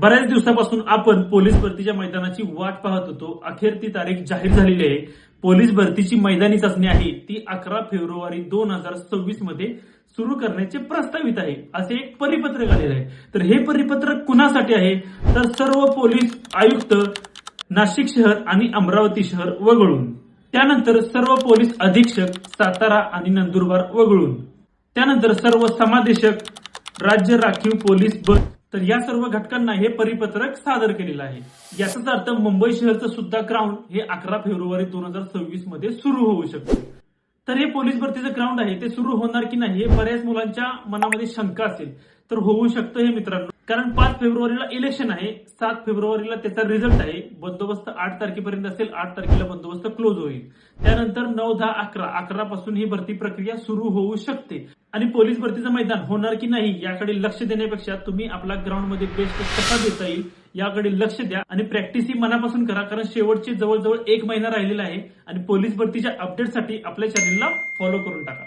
बऱ्याच दिवसापासून आपण पोलीस भरतीच्या मैदानाची वाट पाहत होतो. अखेर ती तारीख जाहीर झालेली आहे. पोलीस भरतीची मैदानी चाचणी आहे ती 11 फेब्रुवारी 2026 मध्ये सुरू करण्याचे प्रस्तावित आहे, असे एक परिपत्रक आलेले आहे. तर हे परिपत्रक कुणासाठी आहे, तर सर्व पोलीस आयुक्त नाशिक शहर आणि अमरावती शहर वगळून, त्यानंतर सर्व पोलीस अधीक्षक सातारा आणि नंदुरबार वगळून, त्यानंतर सर्व समादेशक राज्य राखीव पोलीस बल, तर या सर्व घटकांना हे परिपत्रक सादर केलेलं आहे. याचाच अर्थ मुंबई शहरचं सुद्धा ग्राउंड हे 11 फेब्रुवारी 2026 मध्ये सुरू होऊ शकते. तर हे पोलीस भरतीचं ग्राउंड आहे ते सुरू होणार की नाही हे बऱ्याच मुलांच्या मनामध्ये शंका असेल. तर होऊ शकतं हे मित्रांनो, कारण 5 फेब्रुवारीला इलेक्शन आहे, 7 फेब्रुवारीला त्याचा रिझल्ट आहे, बंदोबस्त 8 तारखेपर्यंत असेल, 8 तारखेला बंदोबस्त क्लोज होईल. त्यानंतर 9, 10, 11 पासून ही भरती प्रक्रिया सुरू होऊ शकते. आणि पोलीस भरतीचं मैदान होणार की नाही याकडे लक्ष देण्यापेक्षा तुम्ही आपला ग्राउंड मध्ये बेस्ट कसा देता येईल याकडे लक्ष द्या आणि प्रॅक्टिस ही मनापासून करा, कारण शेवटचे जवळजवळ 1 महिना राहिलेला आहे. आणि पोलीस भरतीच्या अपडेटसाठी आपल्या चॅनलला फॉलो करून टाका.